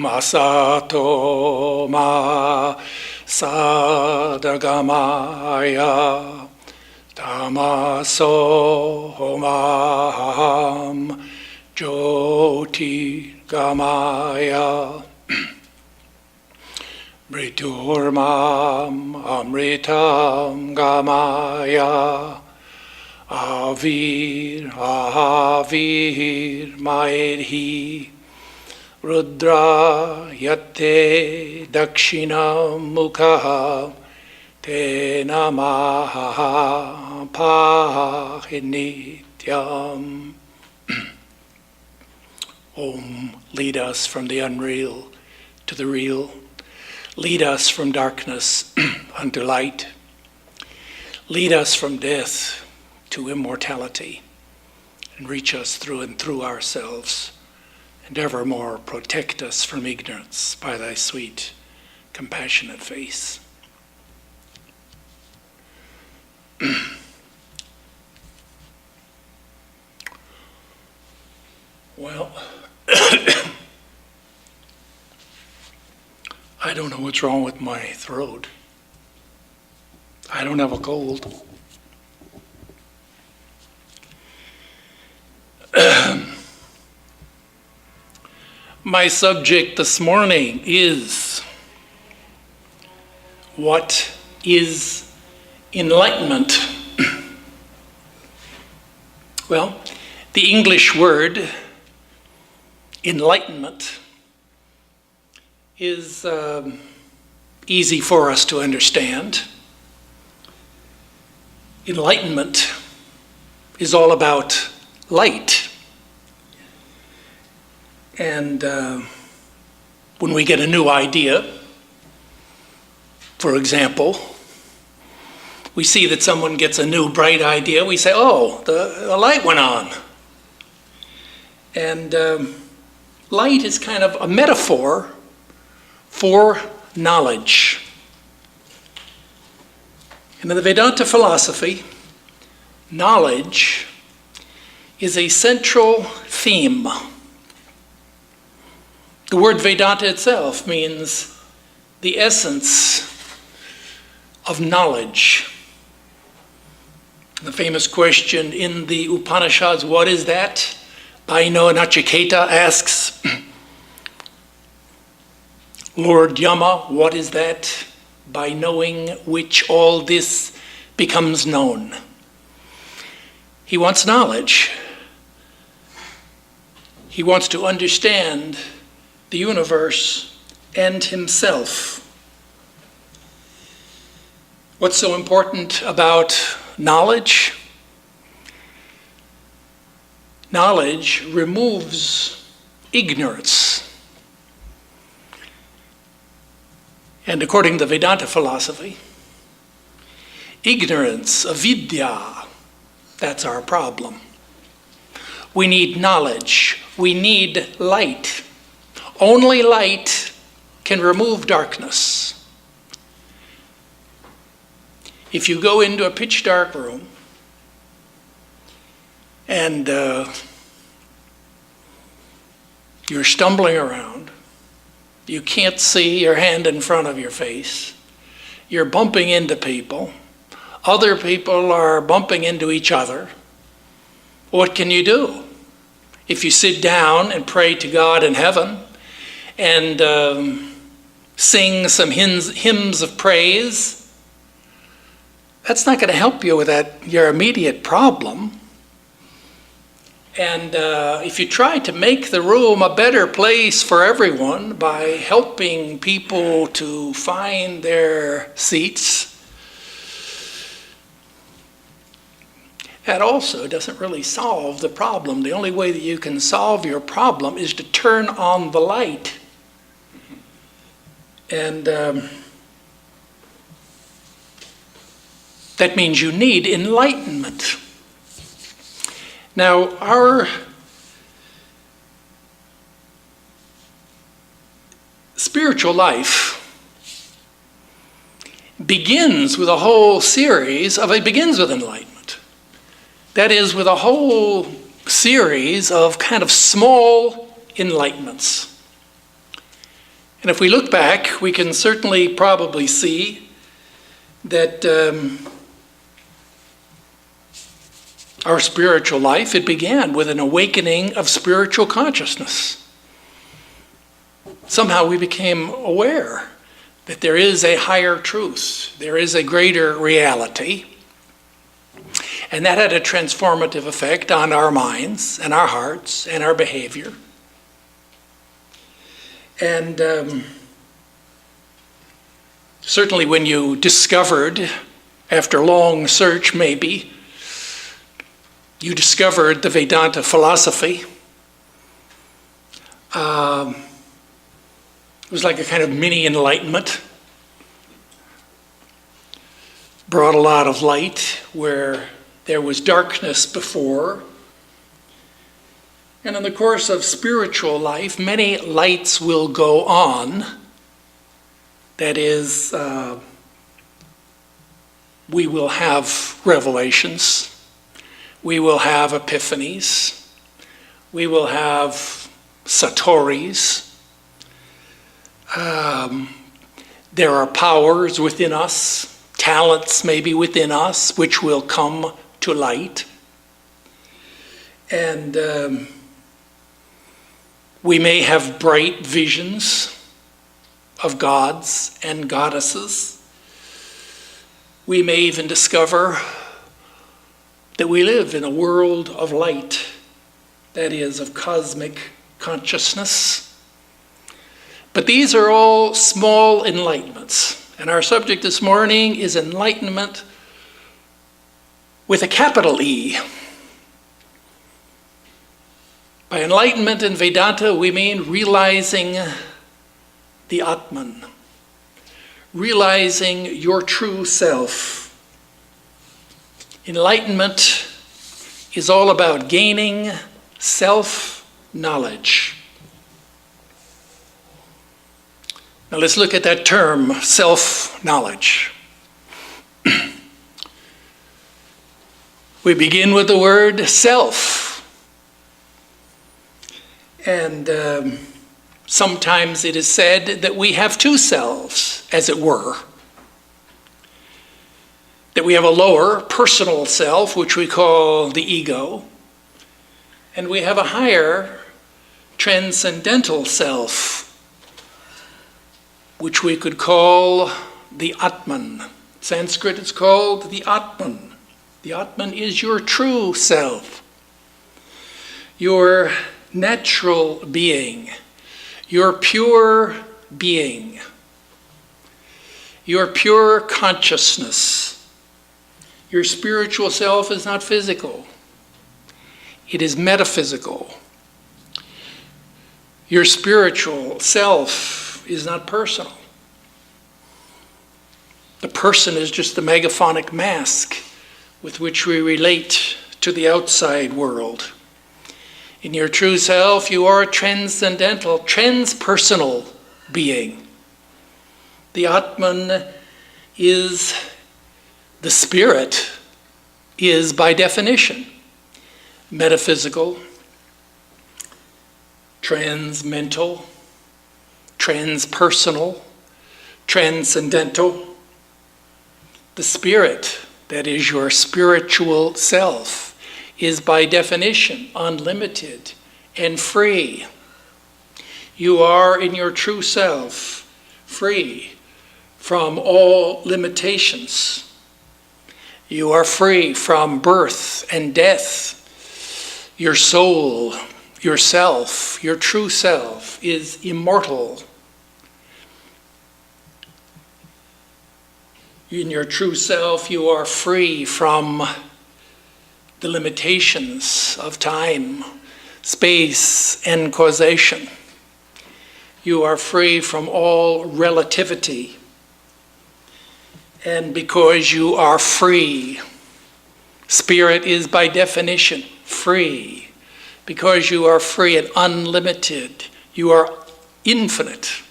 Asato ma sadagamaya tamaso maham jyoti gamaya mriturmam amritam gamaya avir maedhi Rudra yate dakshinam mukha te namaha pahinityam. Om, lead us from the unreal to the real. Lead us from darkness unto light. Lead us from death to immortality, and reach us through and through ourselves, and evermore protect us from ignorance by thy sweet, compassionate face. Well, I don't know what's wrong with my throat. I don't have a cold. My subject this morning is, what is enlightenment? Well, the English word enlightenment is easy for us to understand. Enlightenment is all about light. And when we get a new idea, for example, we see that someone gets a new bright idea, we say, oh, the light went on. And light is kind of a metaphor for knowledge. And in the Vedanta philosophy, knowledge is a central theme. The word Vedanta itself means the essence of knowledge. The famous question in the Upanishads, what is that? Baino Nachiketa asks, Lord Yama, what is that? By knowing which all this becomes known. He wants knowledge. He wants to understand the universe and himself. What's so important about knowledge? Knowledge removes ignorance. And according to Vedanta philosophy, ignorance, avidya, that's our problem. We need knowledge. We need light. Only light can remove darkness. If you go into a pitch dark room and you're stumbling around, you can't see your hand in front of your face, you're bumping into people, other people are bumping into each other, what can you do? If you sit down and pray to God in heaven and sing some hymns of praise, that's not going to help you with your immediate problem. And if you try to make the room a better place for everyone by helping people to find their seats, that also doesn't really solve the problem. The only way that you can solve your problem is to turn on the light. And that means you need enlightenment. Now, our spiritual life begins with a whole series of, it begins with enlightenment. That is, with a whole series of kind of small enlightenments. And if we look back, we can certainly probably see that our spiritual life, it began with an awakening of spiritual consciousness. Somehow we became aware that there is a higher truth, there is a greater reality, and that had a transformative effect on our minds and our hearts and our behavior. And certainly when you discovered, after long search maybe, you discovered the Vedanta philosophy, it was like a kind of mini enlightenment. Brought a lot of light where there was darkness before. And in the course of spiritual life, many lights will go on. That is, we will have revelations. We will have epiphanies. We will have satoris. There are powers within us, talents maybe within us, which will come to light. And we may have bright visions of gods and goddesses. We may even discover that we live in a world of light, that is, of cosmic consciousness. But these are all small enlightenments. And our subject this morning is enlightenment with a capital E. By enlightenment in Vedanta, we mean realizing the Atman, realizing your true self. Enlightenment is all about gaining self-knowledge. Now let's look at that term, self-knowledge. We begin with the word self. And sometimes it is said that we have two selves, as it were. That we have a lower personal self, which we call the ego, and we have a higher transcendental self, which we could call the Atman. Sanskrit is called the Atman. The Atman is your true self, your natural being, your pure being, your pure consciousness. Your spiritual self is not physical. It is metaphysical. Your spiritual self is not personal. The person is just the megaphonic mask with which we relate to the outside world. In your true self, you are a transcendental, transpersonal being. The Atman is the spirit, is by definition metaphysical, transmental, transpersonal, transcendental. The spirit, that is your spiritual self, is by definition unlimited and free. You are in your true self free from all limitations. You are free from birth and death. Your soul, yourself, your true self is immortal. In your true self, you are free from the limitations of time, space, and causation. You are free from all relativity. And because you are free, spirit is by definition free. Because you are free and unlimited, you are infinite.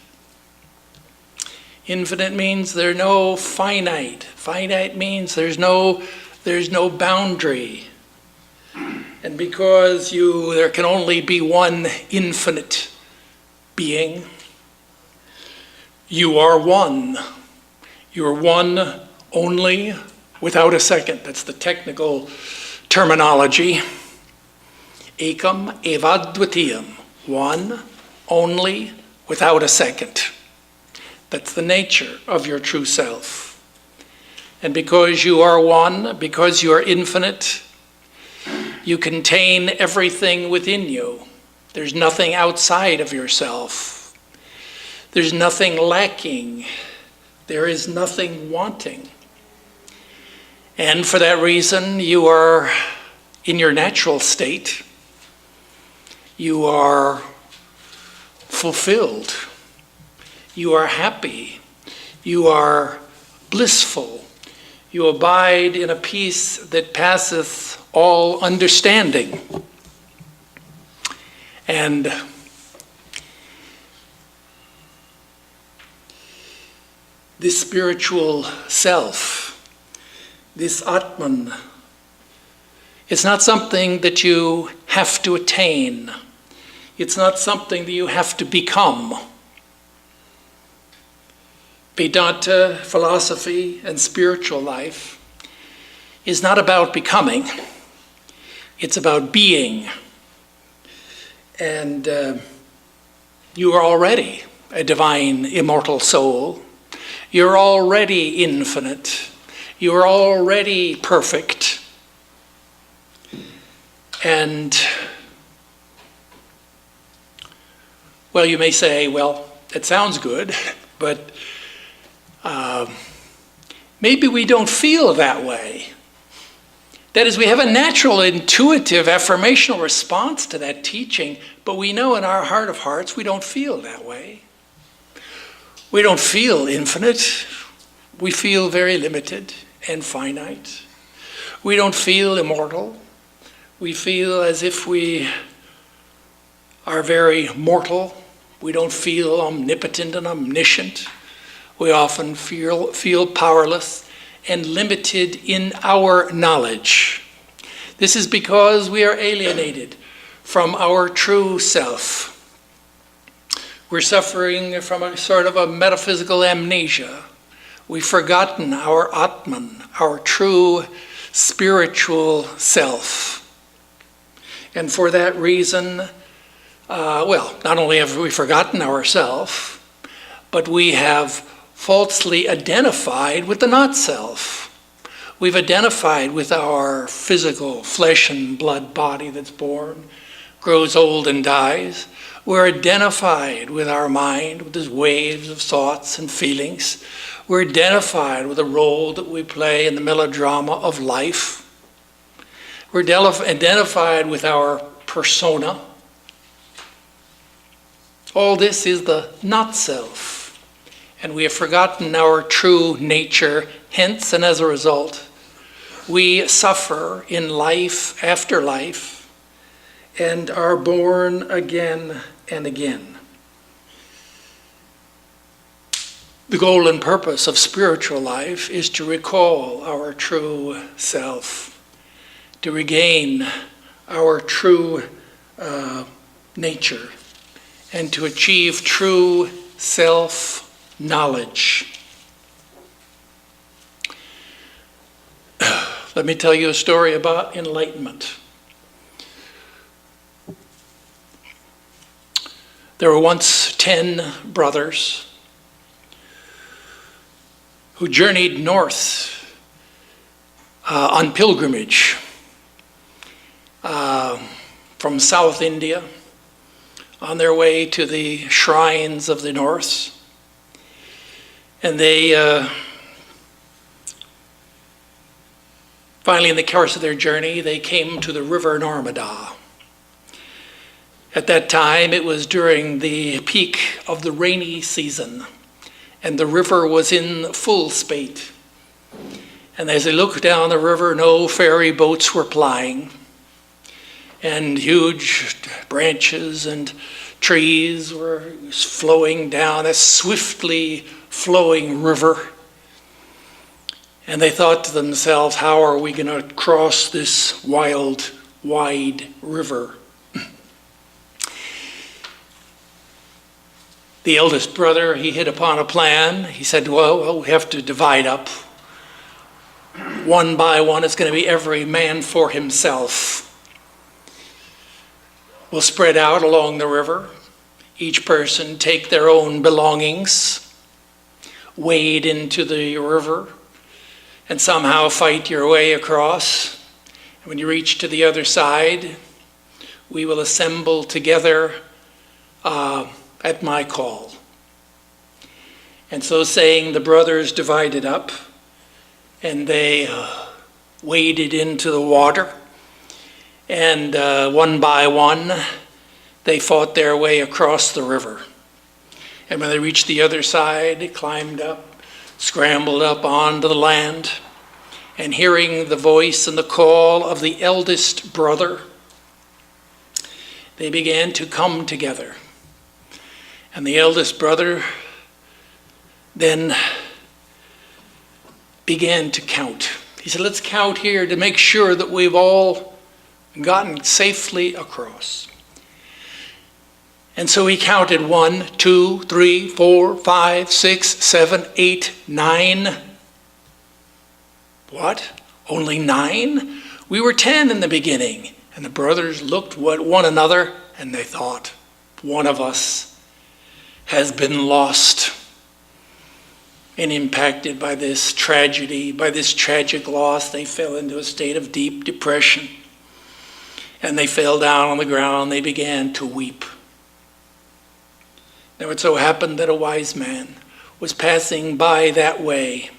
Infinite means there's no finite. Finite means there's no boundary. And because there can only be one infinite being, You are one. You are one only, without a second. That's the technical terminology. Ekam evadvitiyam. One, only, without a second. That's the nature of your true self. And because you are one, because you are infinite, you contain everything within you. There's nothing outside of yourself. There's nothing lacking. There is nothing wanting. And for that reason, you are in your natural state. You are fulfilled. You are happy. You are blissful. You abide in a peace that passeth all understanding. And this spiritual self, this Atman, it's not something that you have to attain. It's not something that you have to become. Vedanta philosophy and spiritual life is not about becoming. It's about being. And you are already a divine, immortal soul. You're already infinite. You're already perfect. And, well, you may say, well, it sounds good, but maybe we don't feel that way. That is, we have a natural, intuitive, affirmational response to that teaching, but we know in our heart of hearts we don't feel that way. We don't feel infinite. We feel very limited and finite. We don't feel immortal. We feel as if we are very mortal. We don't feel omnipotent and omniscient. We often feel powerless and limited in our knowledge. This is because we are alienated from our true self. We're suffering from a sort of a metaphysical amnesia. We've forgotten our Atman, our true spiritual self. And for that reason, not only have we forgotten ourselves, but we have falsely identified with the not-self. We've identified with our physical flesh and blood body that's born, grows old and dies. We're identified with our mind, with these waves of thoughts and feelings. We're identified with the role that we play in the melodrama of life. We're identified with our persona. All this is the not-self. And we have forgotten our true nature. Hence, and as a result, we suffer in life after life and are born again and again. The goal and purpose of spiritual life is to recall our true self, to regain our true nature, and to achieve true self-knowledge. Let me tell you a story about enlightenment. There were once 10 brothers who journeyed north on pilgrimage from South India on their way to the shrines of the north. And they finally, in the course of their journey, they came to the river Narmada. At that time, it was during the peak of the rainy season, and the river was in full spate. And as they looked down the river, no ferry boats were plying, and huge branches and trees were flowing down a swiftly flowing river. And they thought to themselves, how are we going to cross this wild, wide river? The eldest brother, he hit upon a plan. He said, well, we have to divide up. One by one, it's going to be every man for himself. We'll spread out along the river. Each person take their own belongings, wade into the river, and somehow fight your way across. And when you reach to the other side, we will assemble together at my call. And so saying, the brothers divided up, and they waded into the water. And one by one, they fought their way across the river. And when they reached the other side, they climbed up, scrambled up onto the land, and hearing the voice and the call of the eldest brother, they began to come together. And the eldest brother then began to count. He said, let's count here to make sure that we've all gotten safely across. And so he counted 1, 2, 3, 4, 5, 6, 7, 8, 9. What? Only 9? We were 10 in the beginning. And the brothers looked at one another and they thought, one of us has been lost and impacted by this tragedy, by this tragic loss. They fell into a state of deep depression. And they fell down on the ground. They began to weep. Now it so happened that a wise man was passing by that way.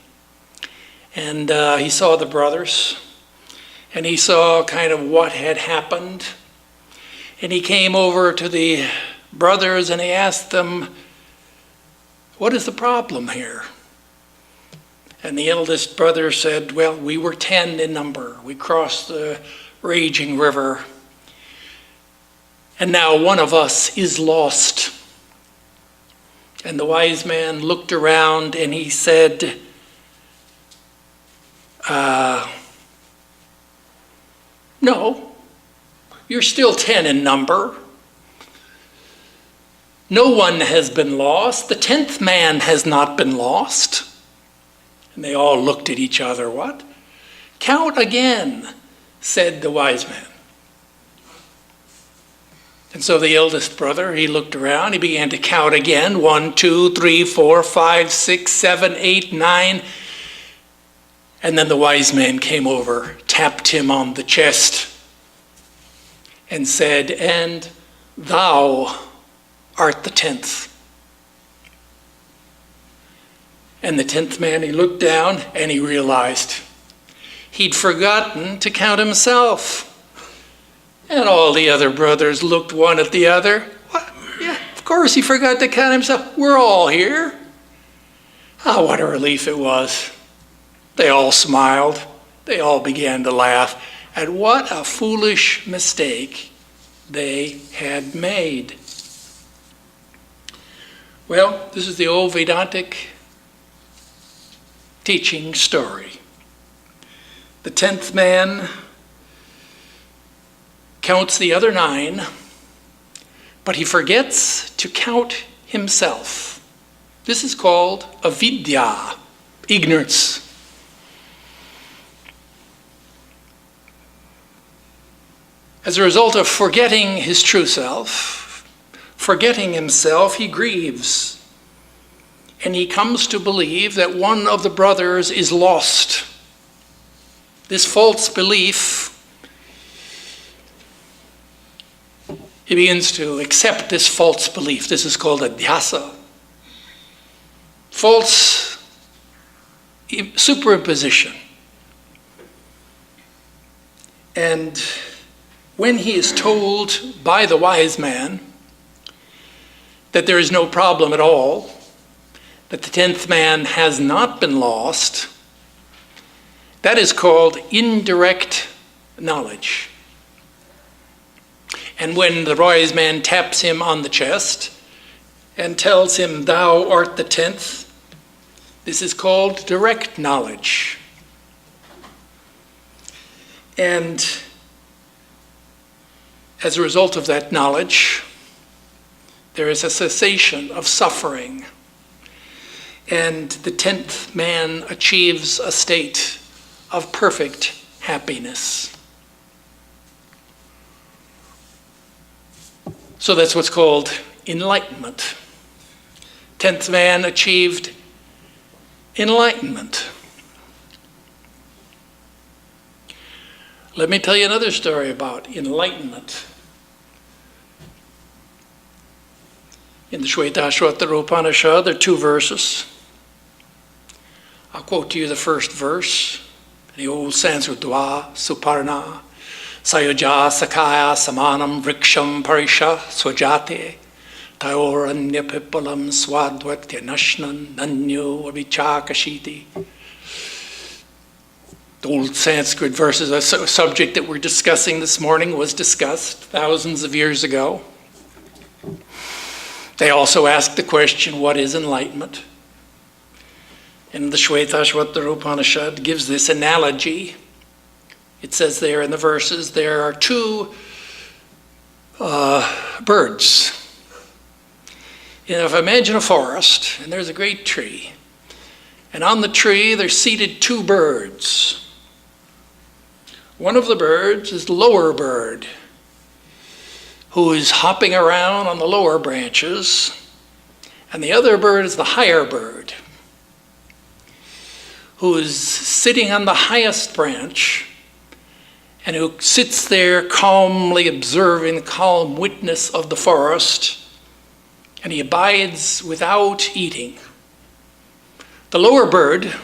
And he saw the brothers. And he saw kind of what had happened. And he came over to the brothers and he asked them, what is the problem here? And the eldest brother said, well, we were 10 in number. We crossed the raging river. And now one of us is lost. And the wise man looked around and he said, no, you're still 10 in number. No one has been lost. The 10th man has not been lost. And they all looked at each other. What? Count again, said the wise man. And so the eldest brother, he looked around, he began to count again. 1, 2, 3, 4, 5, 6, 7, 8, 9. And then the wise man came over, tapped him on the chest, and said, and thou art the 10th. And the 10th man, he looked down and he realized he'd forgotten to count himself. And all the other brothers looked one at the other. What? Yeah, of course he forgot to count himself. We're all here. Ah, what a relief it was. They all smiled. They all began to laugh at what a foolish mistake they had made. Well, this is the old Vedantic teaching story. The 10th man counts the other 9, but he forgets to count himself. This is called avidya, ignorance. As a result of forgetting his true self, forgetting himself, he grieves. And he comes to believe that one of the brothers is lost. This false belief, he begins to accept this false belief. This is called adhyasa. False superimposition. And when he is told by the wise man that there is no problem at all, that the 10th man has not been lost, that is called indirect knowledge. And when the wise man taps him on the chest and tells him, thou art the 10th, this is called direct knowledge. And as a result of that knowledge, there is a cessation of suffering, and the 10th man achieves a state of perfect happiness. So that's what's called enlightenment. 10th man achieved enlightenment. Let me tell you another story about enlightenment. In the Swami Vedarupananda, there are 2 verses. I'll quote to you the first verse. The old Sanskrit dwa suparna sayoja sakaya samanam vriksham parisha swajate tayoranya pipalam swadvatya nashnan nanyo avichakashiti. The old Sanskrit verses, a subject that we're discussing this morning, was discussed thousands of years ago. They also asked the question, what is enlightenment? And the Swami Vedarupananda gives this analogy. It says there in the verses, there are 2 birds. If I imagine a forest, and there's a great tree, and on the tree there's seated 2 birds. One of the birds is the lower bird, who is hopping around on the lower branches, and the other bird is the higher bird, who is sitting on the highest branch, and who sits there calmly observing the calm witness of the forest, and he abides without eating. The lower bird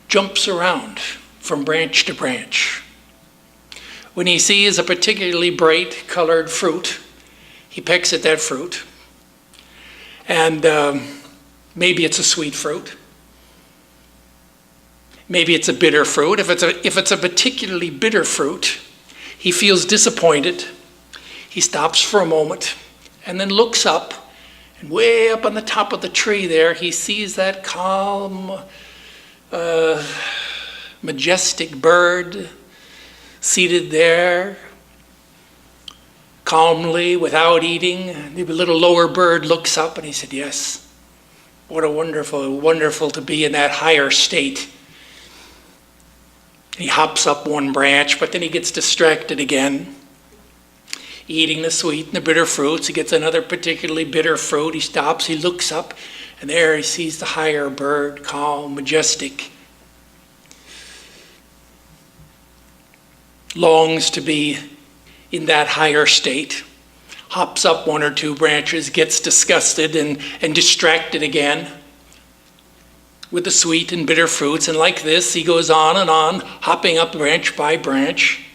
jumps around from branch to branch. When he sees a particularly bright colored fruit, he pecks at that fruit. And maybe it's a sweet fruit. Maybe it's a bitter fruit. If it's a particularly bitter fruit, he feels disappointed. He stops for a moment and then looks up. And way up on the top of the tree there, he sees that calm, majestic bird seated there, calmly, without eating. The little lower bird looks up and he said, yes, what a wonderful to be in that higher state. He hops up one branch, but then he gets distracted again, eating the sweet and the bitter fruits. He gets another particularly bitter fruit. He stops, he looks up, and there he sees the higher bird, calm, majestic. Longs to be in that higher state. Hops up 1 or 2 branches, gets disgusted and distracted again with the sweet and bitter fruits. And like this, he goes on and on, hopping up branch by branch,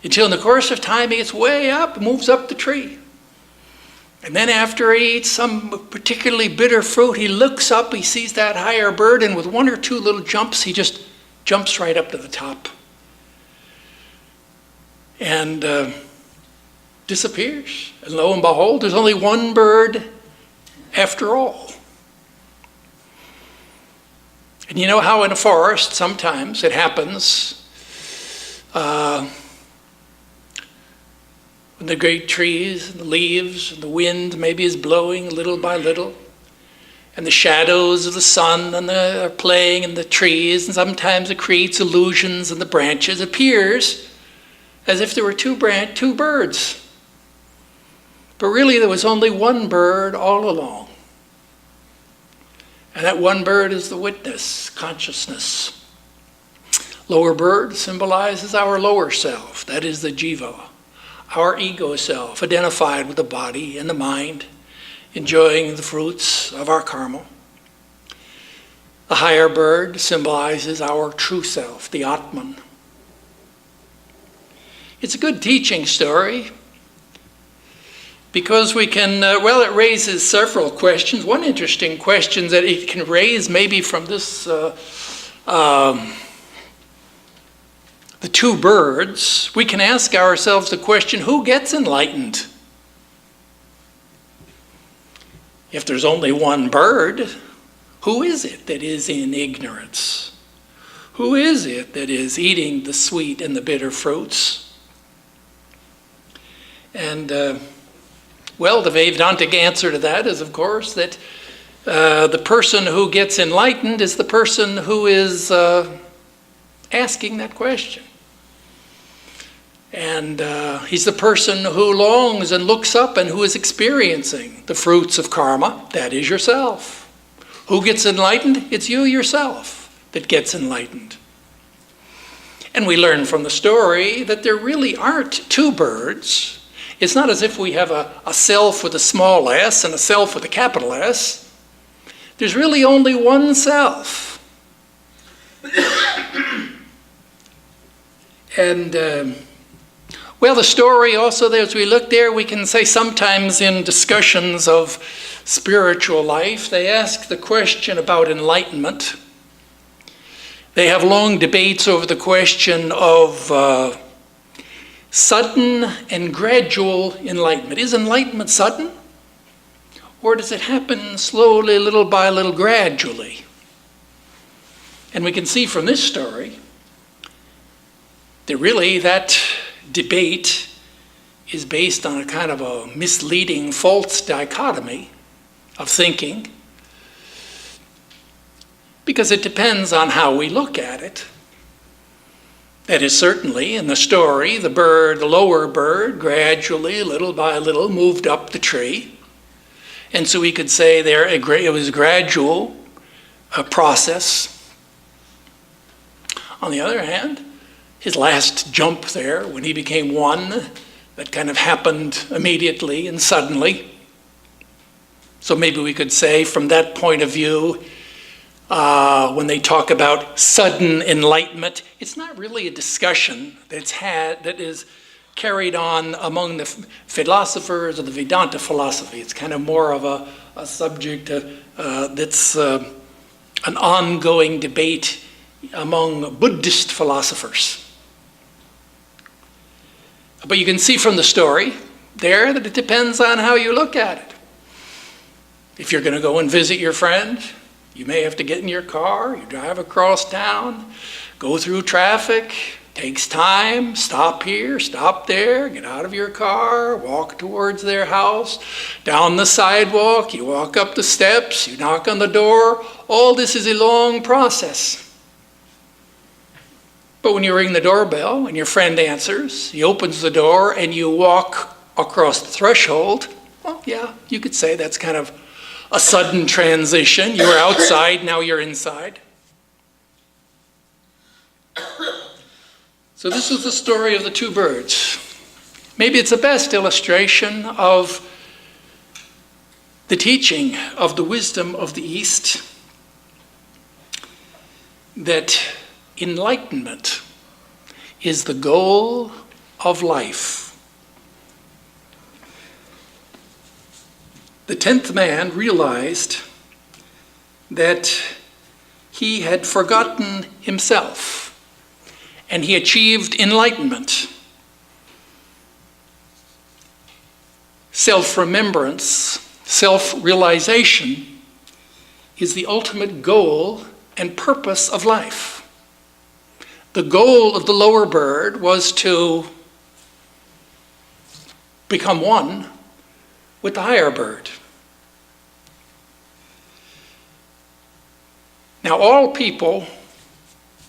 until in the course of time he gets way up, moves up the tree. And then after he eats some particularly bitter fruit, he looks up, he sees that higher bird, and with 1 or 2 little jumps, he just jumps right up to the top. And disappears. And lo and behold, there's only 1 bird after all. And you know how in a forest, sometimes it happens, when the great trees and the leaves and the wind maybe is blowing little by little, and the shadows of the sun are playing in the trees, and sometimes it creates illusions in the branches. It appears as if there were 2 birds. But really there was only 1 bird all along. And that 1 bird is the witness, consciousness. Lower bird symbolizes our lower self, that is the jiva, our ego self, identified with the body and the mind, enjoying the fruits of our karma. The higher bird symbolizes our true self, the Atman. It's a good teaching story because we can, it raises several questions. One interesting question that it can raise maybe from this, the 2 birds, we can ask ourselves the question, who gets enlightened? If there's only 1 bird, who is it that is in ignorance? Who is it that is eating the sweet and the bitter fruits? And well, the Vedantic answer to that is, of course, that the person who gets enlightened is the person who is asking that question. And he's the person who longs and looks up and who is experiencing the fruits of karma. That is yourself. Who gets enlightened? It's you yourself that gets enlightened. And we learn from the story that there really aren't two birds. It's not as if we have a self with a small s and a self with a capital S. There's really only one self. And well, the story also, as we look there, we can say sometimes in discussions of spiritual life, they ask the question about enlightenment. They have long debates over the question of sudden and gradual enlightenment. Is enlightenment sudden? Or does it happen slowly, little by little, gradually? And we can see from this story that really that debate is based on a kind of a misleading, false dichotomy of thinking, because it depends on how we look at it. That is, certainly in the story, the lower bird, gradually, little by little, moved up the tree. And so we could say it was a gradual process. On the other hand, his last jump there, when he became one, that kind of happened immediately and suddenly. So maybe we could say from that point of view, when they talk about sudden enlightenment, it's not really a discussion that is carried on among the philosophers of the Vedanta philosophy. It's kind of more of a subject that's an ongoing debate among Buddhist philosophers. But you can see from the story there that it depends on how you look at it. If you're going to go and visit your friend, you may have to get in your car, you drive across town, go through traffic, takes time, stop here, stop there, get out of your car, walk towards their house, down the sidewalk, you walk up the steps, you knock on the door. All this is a long process. But when you ring the doorbell and your friend answers, he opens the door and you walk across the threshold, well, yeah, you could say that's kind of a sudden transition. You were outside, now you're inside. So this is the story of the two birds. Maybe it's the best illustration of the teaching of the wisdom of the East, that enlightenment is the goal of life. The 10th man realized that he had forgotten himself, and he achieved enlightenment. Self-remembrance, self-realization is the ultimate goal and purpose of life. The goal of the lower bird was to become one with the higher bird. Now, all people,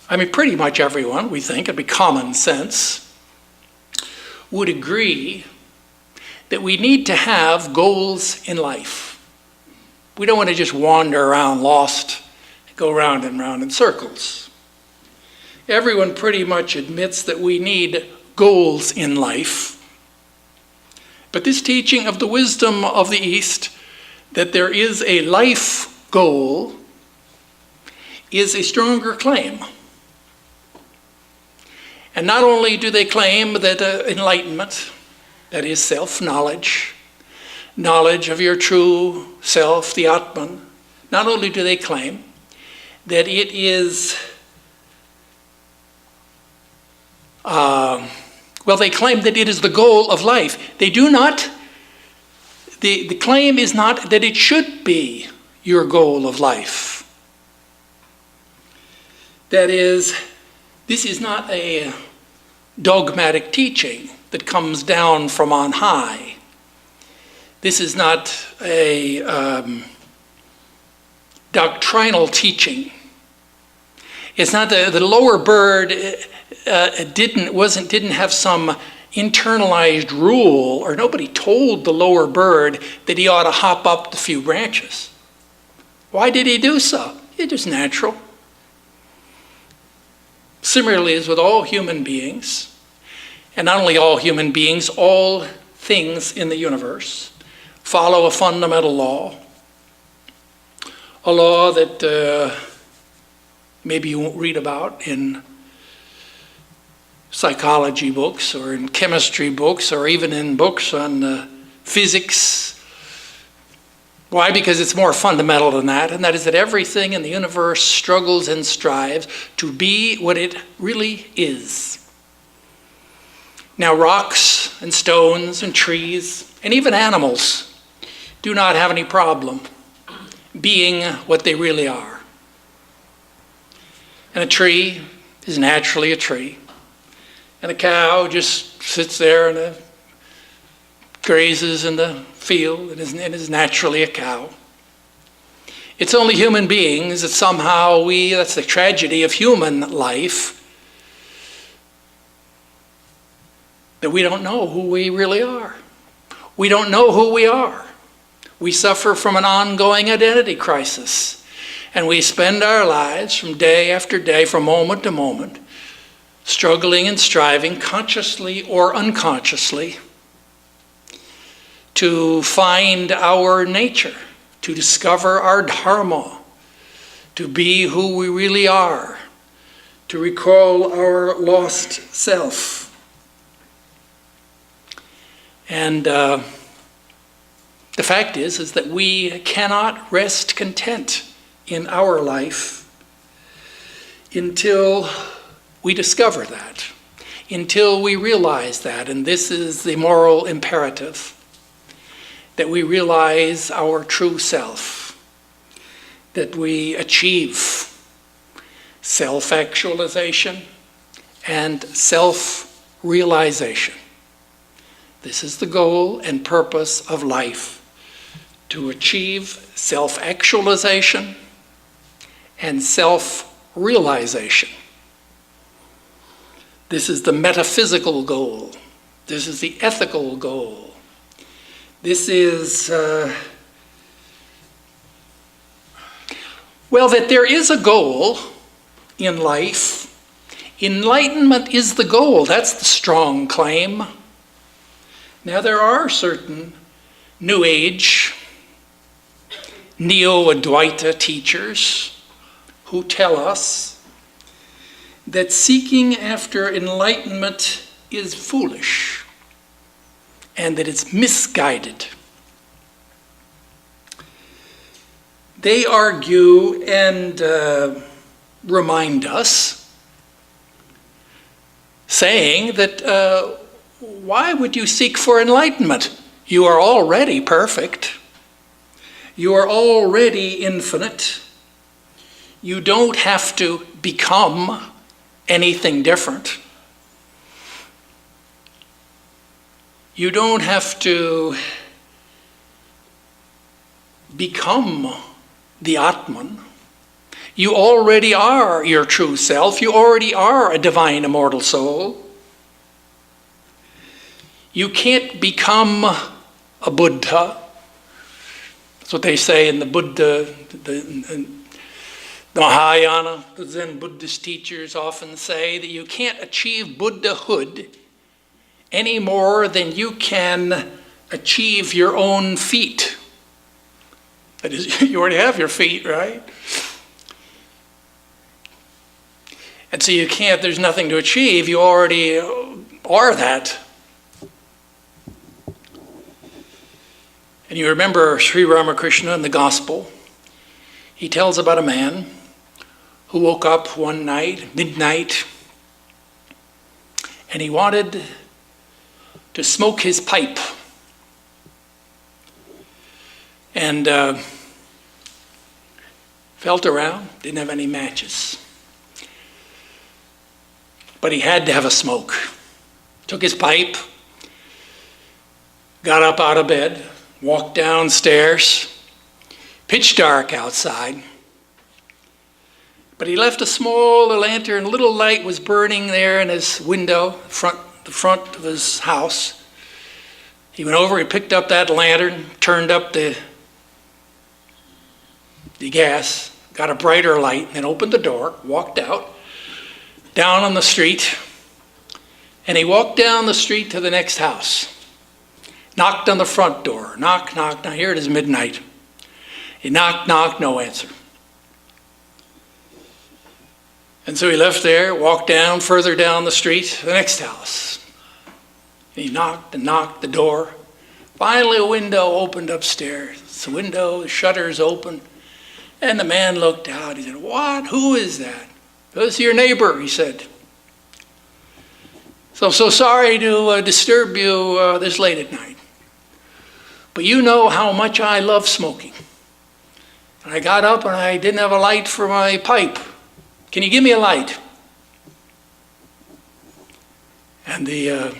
pretty much everyone, we think, it'd be common sense, would agree that we need to have goals in life. We don't want to just wander around lost, go round and round in circles. Everyone pretty much admits that we need goals in life. But this teaching of the wisdom of the East, that there is a life goal, is a stronger claim. And not only do they claim that enlightenment, that is self-knowledge, knowledge of your true self, the Atman, not only do they claim that it is, they claim that it is the goal of life. They do not, the claim is not that it should be your goal of life. That is, this is not a dogmatic teaching that comes down from on high. This is not a doctrinal teaching. It's not the lower bird didn't have some internalized rule, or nobody told the lower bird that he ought to hop up the few branches. Why did he do so? It was natural. Similarly as with all human beings, and not only all human beings, all things in the universe follow a fundamental law, a law that maybe you won't read about in psychology books or in chemistry books or even in books on physics. Why? Because it's more fundamental than that, and that is that everything in the universe struggles and strives to be what it really is. Now, rocks and stones and trees and even animals do not have any problem being what they really are. And a tree is naturally a tree. And a cow just sits there and grazes in the field and is naturally a cow. It's only human beings that somehow that's the tragedy of human life, that we don't know who we really are. We don't know who we are. We suffer from an ongoing identity crisis. And we spend our lives from day after day, from moment to moment, struggling and striving, consciously or unconsciously, to find our nature, to discover our dharma, to be who we really are, to recall our lost self. And the fact is that we cannot rest content in our life until we discover that, until we realize that, and this is the moral imperative, that we realize our true self, that we achieve self-actualization and self-realization. This is the goal and purpose of life, to achieve self-actualization and self-realization. This is the metaphysical goal. This is the ethical goal. This is, that there is a goal in life. Enlightenment is the goal. That's the strong claim. Now, there are certain New Age, Neo-Advaita teachers who tell us that seeking after enlightenment is foolish and that it's misguided. They argue and remind us, saying that why would you seek for enlightenment? You are already perfect. You are already infinite. You don't have to become anything different. You don't have to become the Atman. You already are your true self. You already are a divine immortal soul. You can't become a Buddha. That's what they say in the Buddha, the Mahayana, the Zen Buddhist teachers often say that you can't achieve Buddhahood any more than you can achieve your own feet. That is, you already have your feet, right? And so you can't, there's nothing to achieve, you already are that. And you remember Sri Ramakrishna in the Gospel, he tells about a man who woke up one night, midnight, and he wanted to smoke his pipe. And felt around, didn't have any matches. But he had to have a smoke. Took his pipe, got up out of bed, walked downstairs, pitch dark outside. But he left a small lantern, a little light was burning there in his window, the front of his house. He went over, he picked up that lantern, turned up the gas, got a brighter light, and then opened the door, walked out, down on the street, and he walked down the street to the next house. Knocked on the front door, knock, knock, now here it is midnight. He knocked, knocked, no answer. And so he left there, walked down, further down the street, to the next house. And he knocked and knocked the door. Finally a window opened upstairs. The window, the shutters open, and the man looked out. He said, "What? Who is that?" "It's your neighbor," he said. "So sorry to disturb you this late at night. But you know how much I love smoking. And I got up and I didn't have a light for my pipe. Can you give me a light?" And the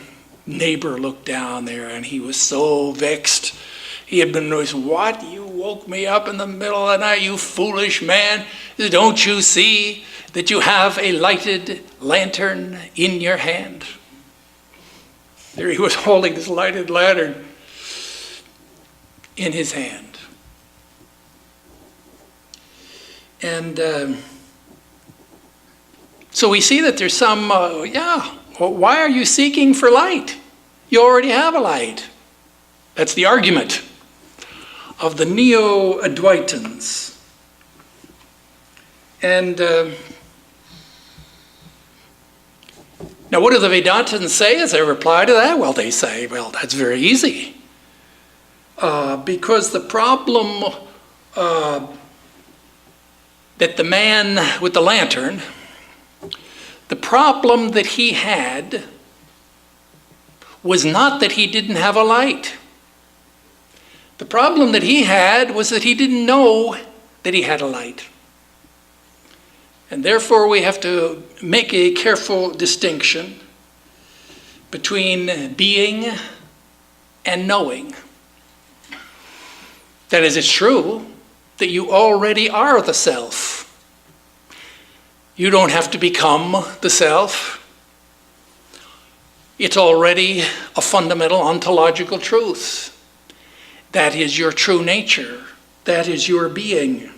neighbor looked down there and he was so vexed. He had been noticing, "What? You woke me up in the middle of the night, you foolish man. Don't you see that you have a lighted lantern in your hand?" There he was holding this lighted lantern in his hand. And so we see that there's some, why are you seeking for light? You already have a light. That's the argument of the Neo-Advaitins. And now what do the Vedantins say as they reply to that? Well, they say, well, that's very easy. Because the problem that the man with the lantern, the problem that he had was not that he didn't have a light. The problem that he had was that he didn't know that he had a light. And therefore we have to make a careful distinction between being and knowing. That is, it's true that you already are the self. You don't have to become the self. It's already a fundamental ontological truth. That is your true nature. That is your being.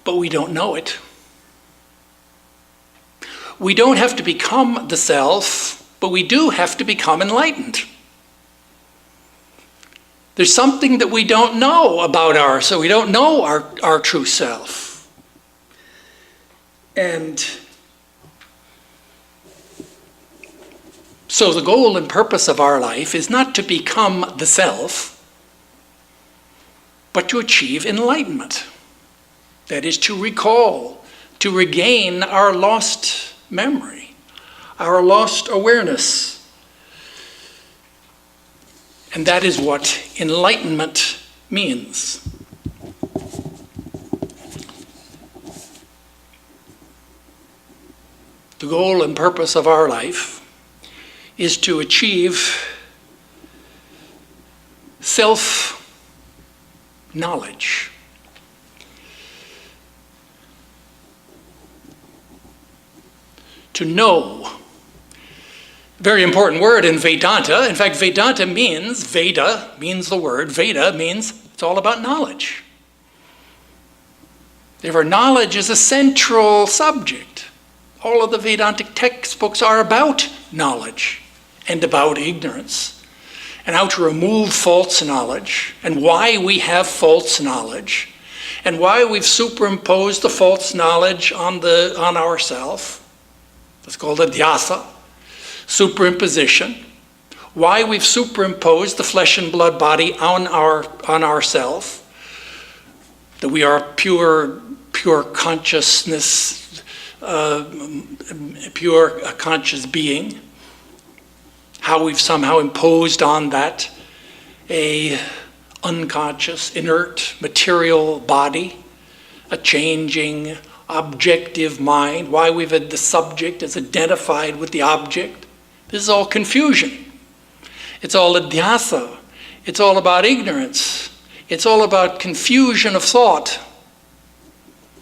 But we don't know it. We don't have to become the self, but we do have to become enlightened. There's something that we don't know about so we don't know our true self. And so the goal and purpose of our life is not to become the self, but to achieve enlightenment. That is to recall, to regain our lost memory, our lost awareness. And that is what enlightenment means. The goal and purpose of our life is to achieve self-knowledge. To know. Very important word in Vedanta. In fact, Vedanta means, Veda means the word, Veda means it's all about knowledge. Therefore, knowledge is a central subject. All of the Vedantic textbooks are about knowledge and about ignorance and how to remove false knowledge and why we have false knowledge and why we've superimposed the false knowledge on ourself. That's called adhyasa. Superimposition, why we've superimposed the flesh and blood body on ourself, that we are pure consciousness, pure conscious being, how we've somehow imposed on that a unconscious, inert, material body, a changing, objective mind, why we've had the subject as identified with the object, This is all confusion. It's all adhyasa. It's all about ignorance. It's all about confusion of thought,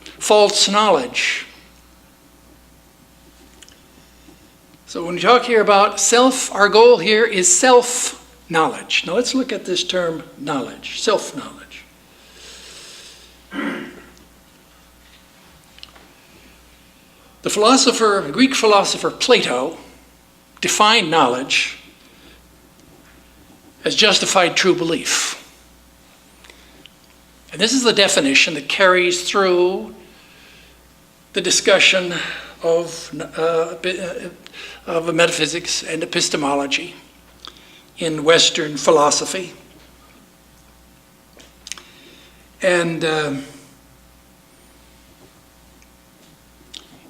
false knowledge. So when we talk here about self, our goal here is self-knowledge. Now let's look at this term knowledge, self-knowledge. The Greek philosopher Plato defined knowledge as justified true belief. And this is the definition that carries through the discussion of metaphysics and epistemology in Western philosophy. And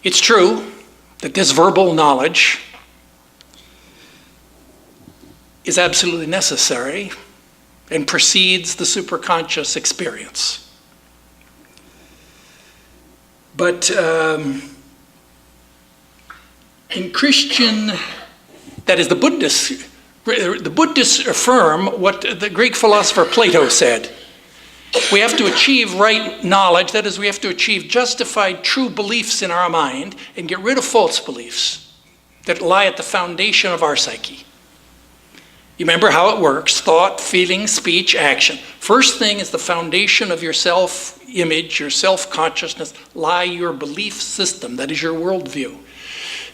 it's true that this verbal knowledge is absolutely necessary and precedes the superconscious experience. But in Christian, that is the Buddhists affirm what the Greek philosopher Plato said. We have to achieve right knowledge, that is, we have to achieve justified true beliefs in our mind and get rid of false beliefs that lie at the foundation of our psyche. You remember how it works: thought, feeling, speech, action. First thing is the foundation of your self-image, your self-consciousness, lie your belief system, that is your worldview.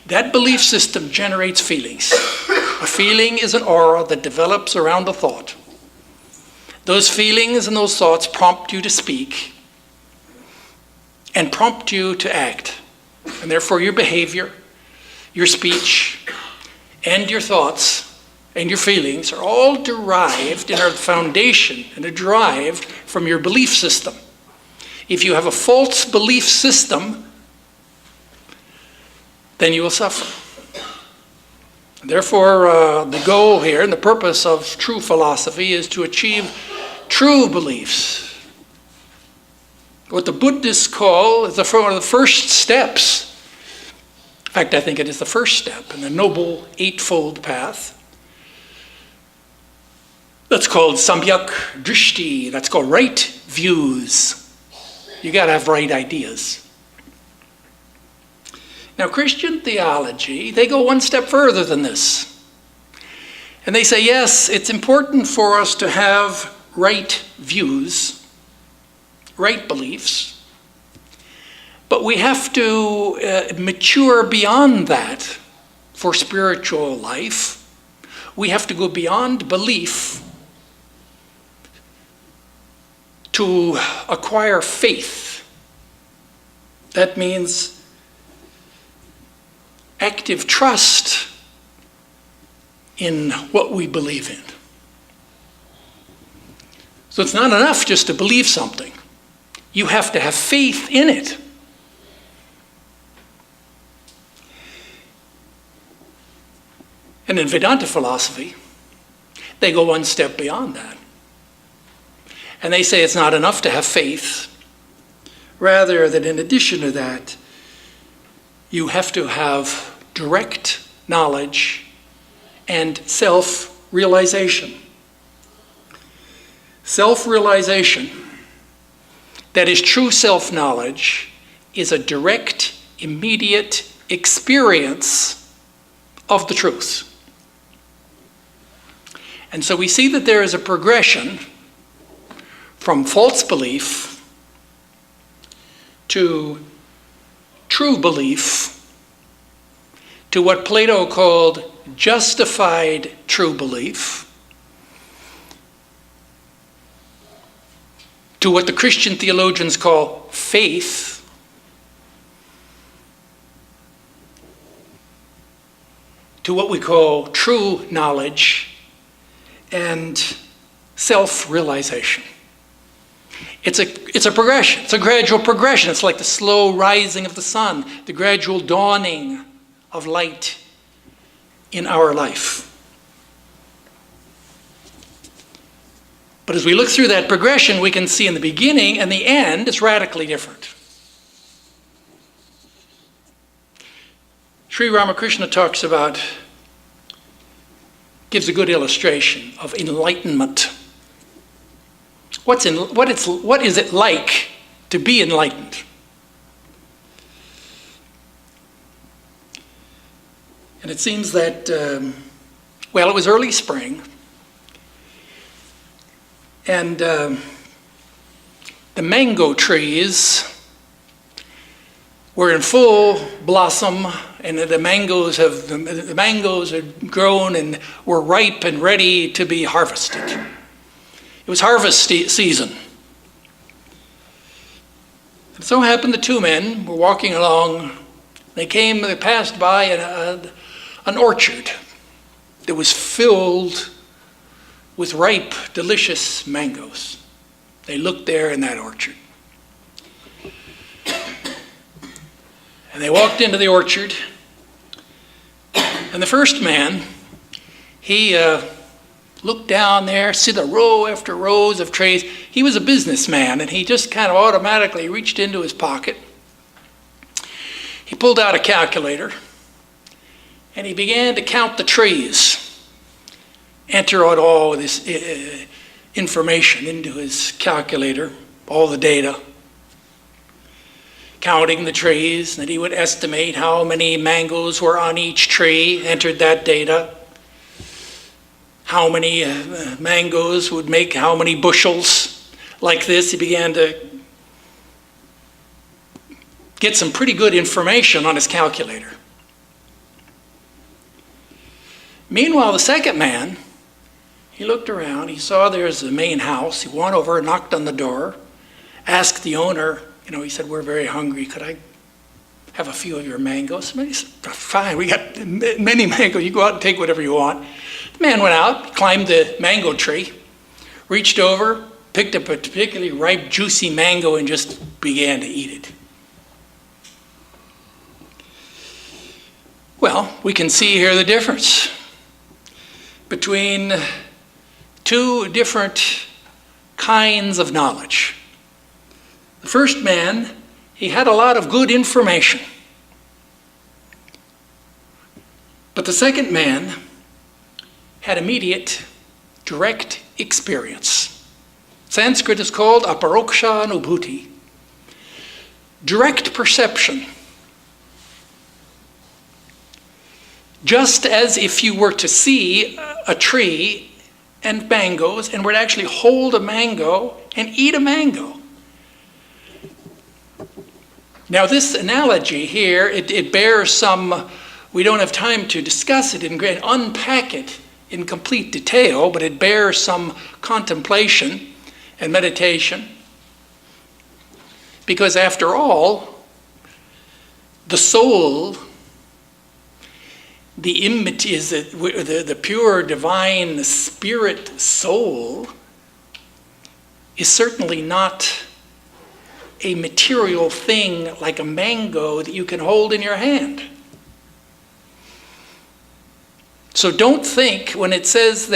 That belief system generates feelings. A feeling is an aura that develops around a thought. Those feelings and those thoughts prompt you to speak and prompt you to act. And therefore your behavior, your speech, and your thoughts and your feelings are all derived in our foundation and are derived from your belief system. If you have a false belief system, then you will suffer. Therefore, the goal here and the purpose of true philosophy is to achieve true beliefs. What the Buddhists call is one of the first steps. In fact, I think it is the first step in the Noble Eightfold Path. That's called Samyak Drishti. That's called right views. You got to have right ideas. Now, Christian theology, they go one step further than this. And they say, yes, it's important for us to have right views, right beliefs, but we have to mature beyond that for spiritual life. We have to go beyond belief to acquire faith. That means active trust in what we believe in. So it's not enough just to believe something. You have to have faith in it. And in Vedanta philosophy, they go one step beyond that. And they say it's not enough to have faith. Rather, that in addition to that, you have to have direct knowledge and self-realization. Self-realization, that is true self-knowledge, is a direct, immediate experience of the truth. And so we see that there is a progression from false belief to true belief, to what Plato called justified true belief, to what the Christian theologians call faith, to what we call true knowledge, and self-realization. It's a progression. It's a gradual progression. It's like the slow rising of the sun, the gradual dawning of light in our life. But as we look through that progression, we can see in the beginning and the end is radically different. Sri Ramakrishna talks about gives a good illustration of enlightenment. What is it like to be enlightened? And it seems that, well, it was early spring, and the mango trees were in full blossom, and the mangoes had grown and were ripe and ready to be harvested. It was harvest season. It so happened the two men were walking along. They passed by an orchard that was filled with ripe, delicious mangoes. They looked there in that orchard. And they walked into the orchard. And the first man, he looked down there, see the row after rows of trays. He was a businessman, and he just kind of automatically reached into his pocket. He pulled out a calculator, and he began to count the trees, enter out all this information into his calculator, all the data, counting the trees, and he would estimate how many mangoes were on each tree, entered that data, how many mangoes would make how many bushels. Like this, he began to get some pretty good information on his calculator. Meanwhile, the second man, he looked around, he saw there's the main house. He went over, knocked on the door, asked the owner, he said, "We're very hungry. Could I have a few of your mangoes?" He said, "Fine, we got many mangoes. You go out and take whatever you want." The man went out, climbed the mango tree, reached over, picked up a particularly ripe, juicy mango and just began to eat it. Well, we can see here the difference between two different kinds of knowledge. The first man, he had a lot of good information. But the second man had immediate, direct experience. Sanskrit is called aparoksha anubhuti. Direct perception. Just as if you were to see a tree and mangoes and were to actually hold a mango and eat a mango. Now this analogy here, it bears some, we don't have time to discuss it and unpack it in complete detail, but it bears some contemplation and meditation. Because after all, the soul, the pure divine spirit soul is certainly not a material thing like a mango that you can hold in your hand. So don't think when it says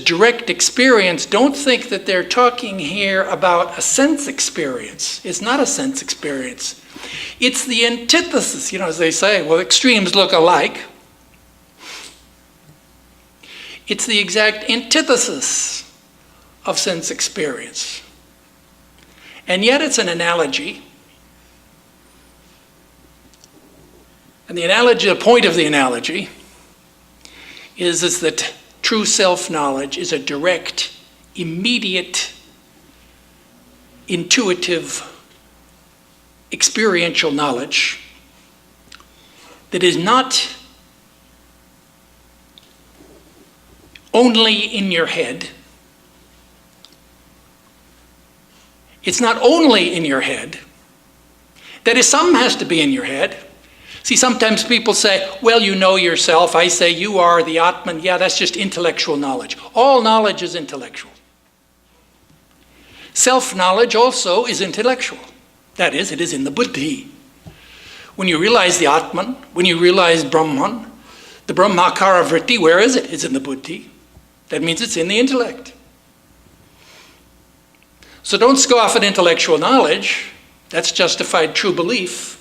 direct experience, don't think that they're talking here about a sense experience. It's not a sense experience. It's the antithesis, as they say. Well, extremes look alike. It's the exact antithesis of sense experience. And yet it's an analogy. And the point of the analogy is that true self-knowledge is a direct, immediate, intuitive, experiential knowledge that is not only in your head. It's not only in your head. That is, some has to be in your head. See, sometimes people say, well, you know yourself. I say, you are the Atman. Yeah, that's just intellectual knowledge. All knowledge is intellectual. Self-knowledge also is intellectual. That is, it is in the buddhi. When you realize the Atman, when you realize Brahman, the Brahmakara vritti, where is it? It's in the buddhi. That means it's in the intellect. So don't scoff at intellectual knowledge. That's justified true belief.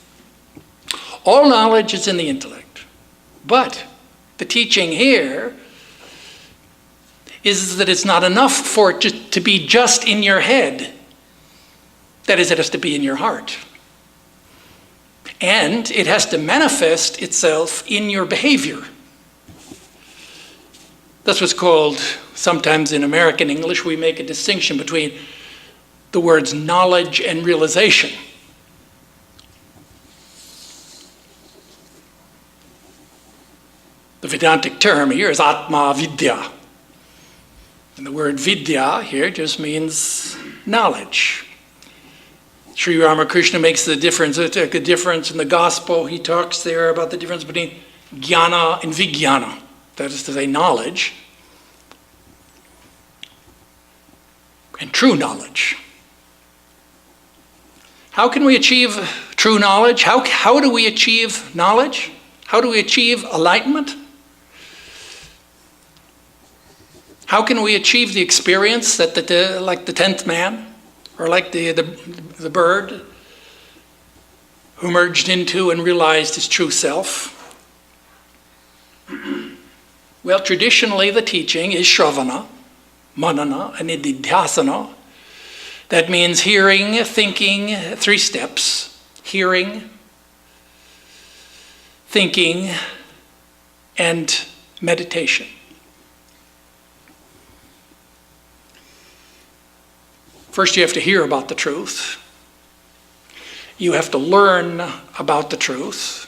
All knowledge is in the intellect. But The teaching here is that it's not enough for it to be just in your head. That is, it has to be in your heart. And it has to manifest itself in your behavior. That's what's called, sometimes in American English, we make a distinction between the words knowledge and realization. The Vedantic term here is Atma Vidya. And the word Vidya here just means knowledge. Sri Ramakrishna makes a difference in the gospel. He talks there about the difference between jnana and vijnana. That is to say, knowledge and true knowledge. How can we achieve true knowledge? How do we achieve knowledge? How do we achieve enlightenment? How can we achieve the experience that like the 10th man, or like the bird who merged into and realized his true self? Well, traditionally the teaching is Shravana, Manana, and Nididhyasana. That means hearing, thinking, 3 steps. Hearing, thinking, and meditation. First, you have to hear about the truth. You have to learn about the truth.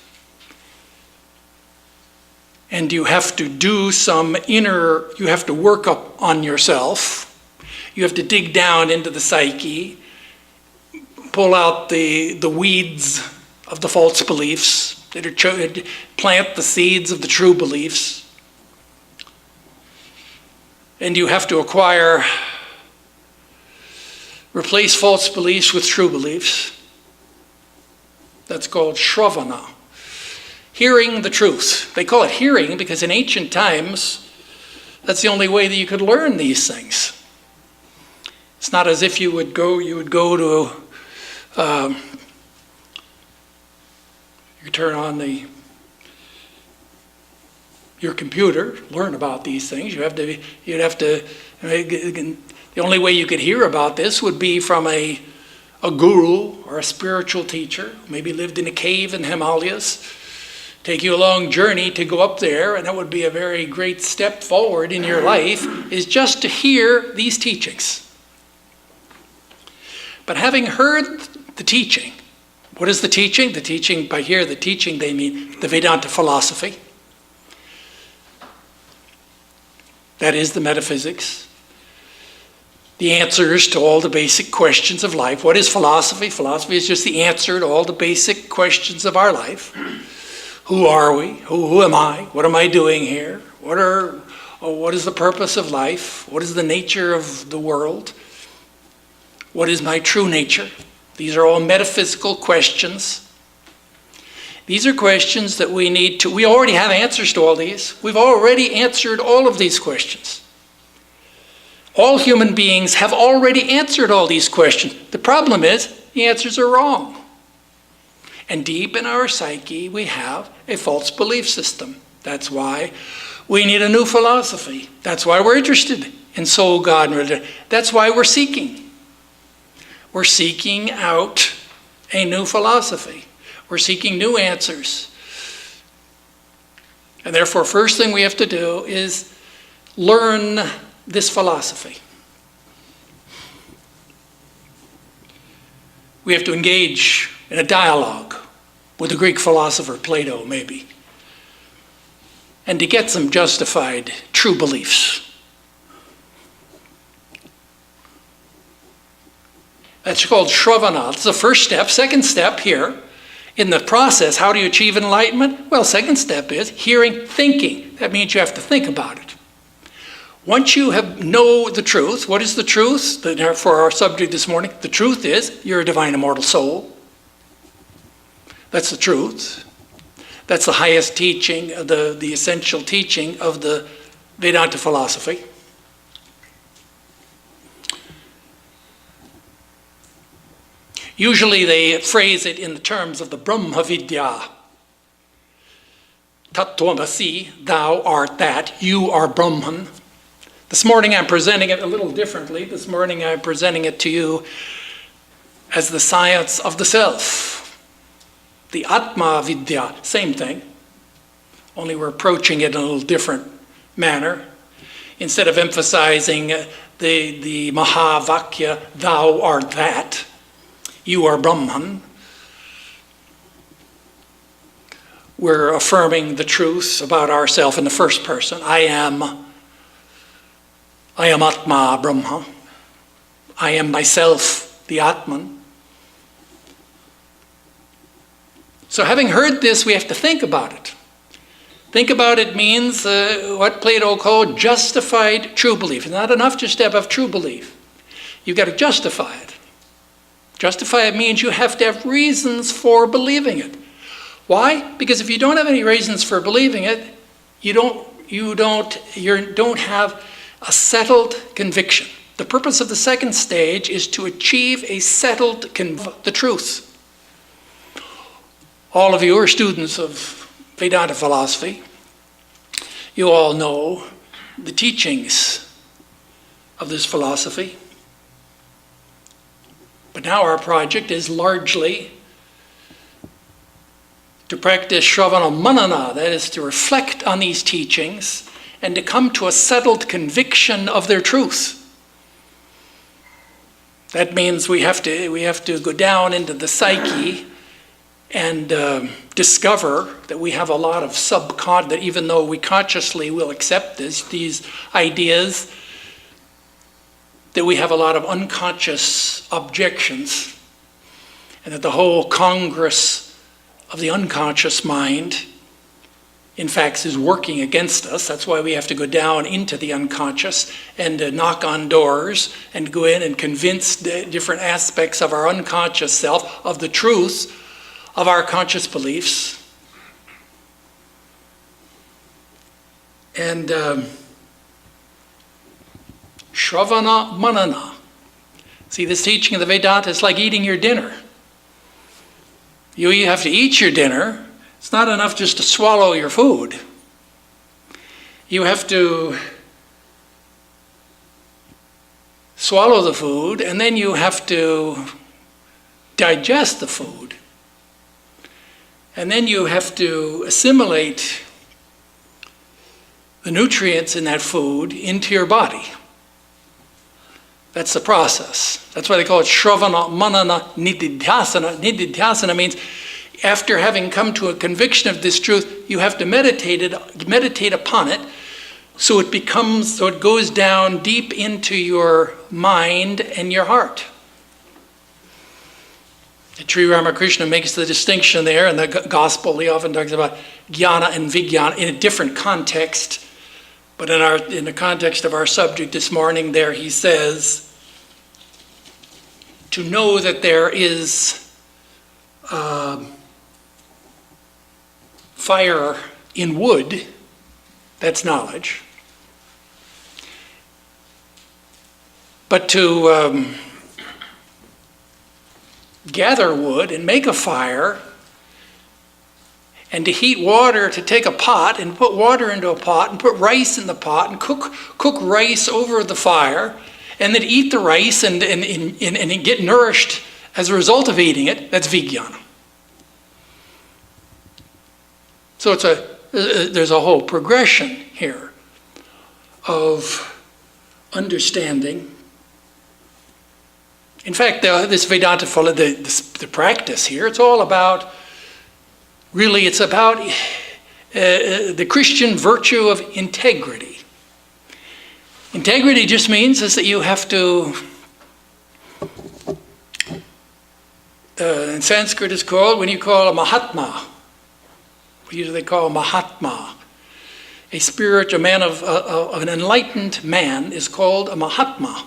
And you have to do you have to work up on yourself. You have to dig down into the psyche, pull out the weeds of the false beliefs, plant the seeds of the true beliefs. And you have to replace false beliefs with true beliefs. That's called Shravana. Hearing the truth. They call it hearing because in ancient times, that's the only way that you could learn these things. It's not as if you would go to, you turn on your computer, learn about these things. The only way you could hear about this would be from a guru or a spiritual teacher, maybe lived in a cave in the Himalayas, take you a long journey to go up there, and that would be a very great step forward in your life, is just to hear these teachings. But having heard the teaching, what is the teaching? The teaching, by here, the teaching, they mean the Vedanta philosophy. That is the metaphysics. The answers to all the basic questions of life. What is philosophy? Philosophy is just the answer to all the basic questions of our life. Who are we? Who am I? What am I doing here? What is the purpose of life? What is the nature of the world? What is my true nature? These are all metaphysical questions. These are questions that we already have answers to all these. We've already answered all of these questions. All human beings have already answered all these questions. The problem is, the answers are wrong. And deep in our psyche, we have a false belief system. That's why we need a new philosophy. That's why we're interested in soul, God, and religion. That's why we're seeking. We're seeking out a new philosophy. We're seeking new answers. And therefore, first thing we have to do is learn this philosophy. We have to engage in a dialogue with the Greek philosopher Plato, maybe, and to get some justified true beliefs. That's called Shravana. That's the first step. Second step here in the process, how do you achieve enlightenment? Well, second step is hearing, thinking. That means you have to think about it. Once you know the truth, what is the truth? For our subject this morning, the truth is you're a divine immortal soul. That's the truth. That's the highest teaching, the essential teaching of the Vedanta philosophy. Usually they phrase it in the terms of the Brahma Vidya. Tattvamasi, thou art that, you are Brahman. This morning I'm presenting it a little differently. This morning I'm presenting it to you as the science of the self. The Atma Vidya, same thing, only we're approaching it in a little different manner. Instead of emphasizing the Mahavakya, thou art that, you are Brahman, we're affirming the truth about ourselves in the first person. I am Atma Brahma. I am myself, the Atman. So having heard this, we have to think about it. Think about it means what Plato called justified true belief. It's not enough just to have true belief. You've got to justify it. Justify it means you have to have reasons for believing it. Why? Because if you don't have any reasons for believing it, you don't have a settled conviction. The purpose of the second stage is to achieve a settled the truth. All of you are students of Vedanta philosophy. You all know the teachings of this philosophy. But now our project is largely to practice Shravana Manana, that is to reflect on these teachings and to come to a settled conviction of their truth. That means we have to go down into the psyche and discover that we have a lot of that even though we consciously will accept these ideas, that we have a lot of unconscious objections, and that the whole congress of the unconscious mind, in fact, is working against us. That's why we have to go down into the unconscious and knock on doors and go in and convince different aspects of our unconscious self of the truth of our conscious beliefs. And Shravana Manana. See, this teaching of the Vedanta is like eating your dinner. You have to eat your dinner. It's not enough just to swallow your food. You have to swallow the food, and then you have to digest the food. And then you have to assimilate the nutrients in that food into your body. That's the process. That's why they call it Shravana Manana Nididhyasana. Nididhyasana means after having come to a conviction of this truth, you have to meditate upon it so it goes down deep into your mind and your heart. Sri Ramakrishna makes the distinction there in the gospel. He often talks about jnana and vijnana in a different context. But in the context of our subject this morning there, he says, to know that there is fire in wood, that's knowledge. But to gather wood and make a fire, and to heat water, to take a pot and put water into a pot and put rice in the pot and cook rice over the fire, and then eat the rice and get nourished as a result of eating it, that's vijnana. So there's a whole progression here of understanding. In fact, this Vedanta, the practice here, it's all about, really it's about the Christian virtue of integrity. Integrity just means is that you have to, in Sanskrit it's called, when you call a Mahatma, what do they call a Mahatma? A man of an enlightened man is called a Mahatma.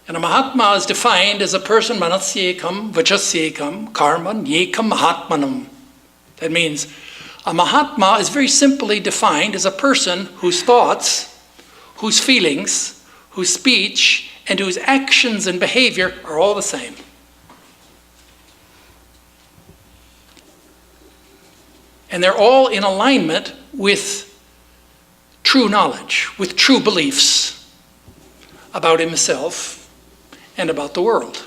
And a Mahatma is defined as a person, manasyekam, vachasyekam, karman, yekam mahatmanam. That means a Mahatma is very simply defined as a person whose thoughts, whose feelings, whose speech, and whose actions and behavior are all the same. And they're all in alignment with true knowledge, with true beliefs about himself and about the world.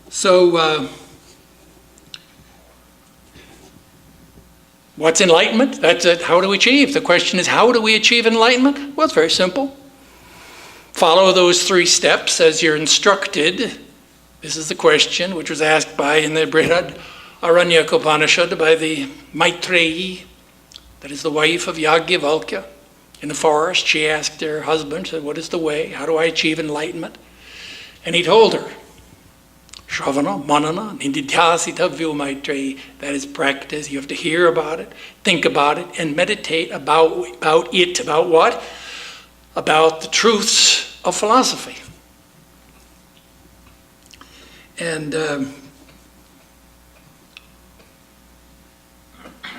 So, what's enlightenment? That's it. How do we achieve? The question is, how do we achieve enlightenment? Well, it's very simple. Follow those 3 steps as you're instructed. This is the question which was asked in the Brihad Aranyaka Upanishad by the Maitreyi, that is the wife of Yajnavalkya. In the forest, she asked her husband, said, what is the way? How do I achieve enlightenment? And he told her, Shravana, Manana, Nididhyasitavyo Maitreyi, that is practice. You have to hear about it, think about it, and meditate about it. About what? About the truths of philosophy.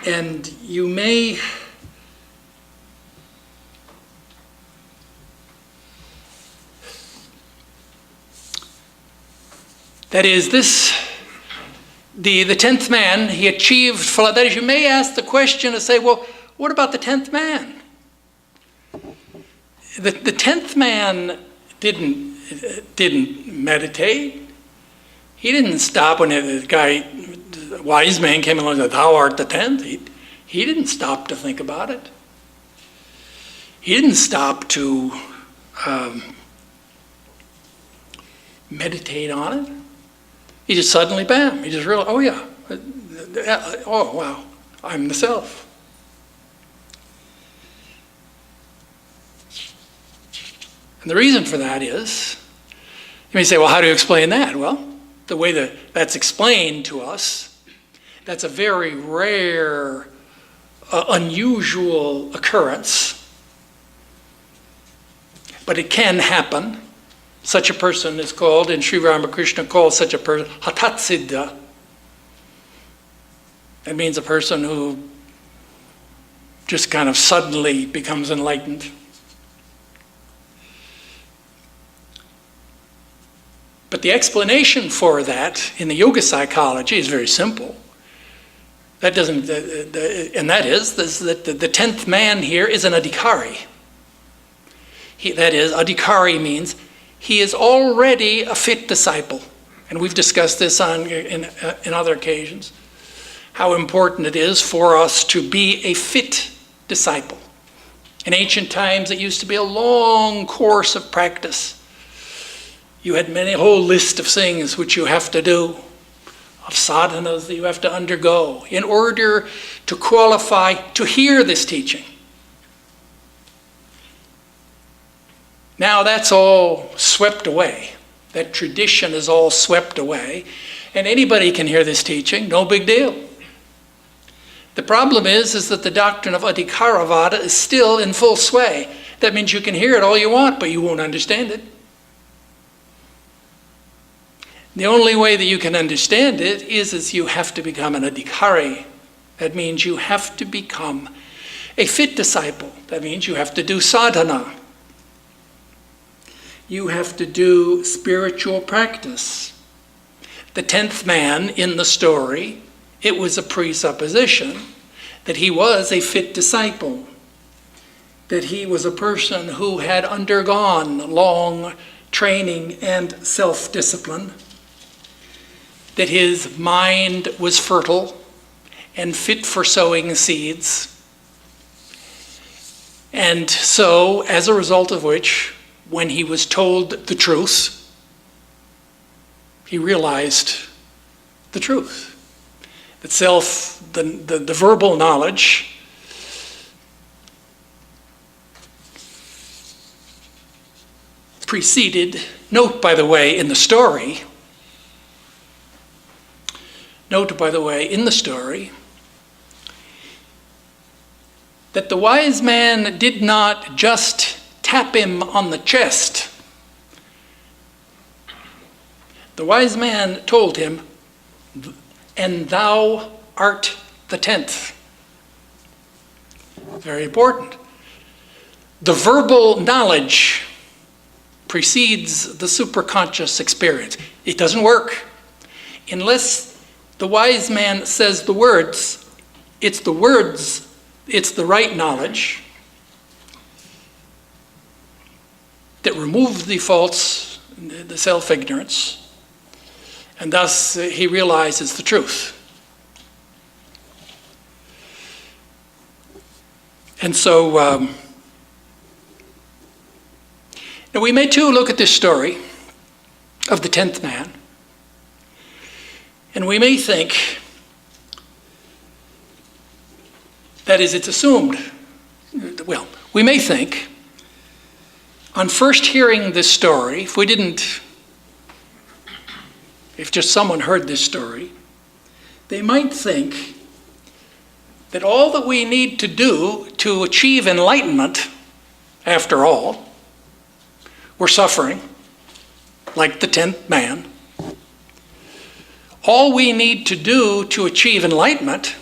And you may that is this the 10th man, he achieved, that is, you may ask the question and say, well, what about the 10th man? The 10th man didn't meditate. He didn't stop when the wise man came along and said, thou art the 10th. He didn't stop to think about it. He didn't stop to meditate on it. He just suddenly, bam, he just realized, oh yeah, oh wow, I'm the self. And the reason for that is, you may say, well, how do you explain that? Well, the way that's explained to us, that's a very rare, unusual occurrence, but it can happen. Such a person is called, and Sri Ramakrishna calls such a person Hatatsiddha. That means a person who just kind of suddenly becomes enlightened. But the explanation for that in the yoga psychology is very simple. That doesn't, and that is that the 10th man here is an adhikari. That is, adhikari means he is already a fit disciple. And we've discussed this in other occasions, how important it is for us to be a fit disciple. In ancient times, it used to be a long course of practice. You had a whole list of things which you have to do, of sadhanas that you have to undergo in order to qualify to hear this teaching. Now that's all swept away. That tradition is all swept away, and anybody can hear this teaching, no big deal. The problem is that the doctrine of Adhikaravada is still in full sway. That means you can hear it all you want, but you won't understand it. The only way that you can understand it is you have to become an adhikari. That means you have to become a fit disciple. That means you have to do sadhana. You have to do spiritual practice. The 10th man in the story, it was a presupposition that he was a fit disciple, that he was a person who had undergone long training and self-discipline, that his mind was fertile and fit for sowing seeds. And so, as a result of which, when he was told the truth, he realized the truth. That the verbal knowledge preceded, note by the way, in the story, that the wise man did not just tap him on the chest. The wise man told him, and thou art the 10th. Very important. The verbal knowledge precedes the superconscious experience. It doesn't work unless The wise man says the words. It's the words, it's the right knowledge that remove the false, the self-ignorance, and thus he realizes the truth. And so, now we may too look at this story of the 10th man, and we may think, that is, it's assumed, well, we may think, on first hearing this story, if just someone heard this story, they might think that all that we need to do to achieve enlightenment, after all, we're suffering, like the 10th man. All we need to do to achieve enlightenment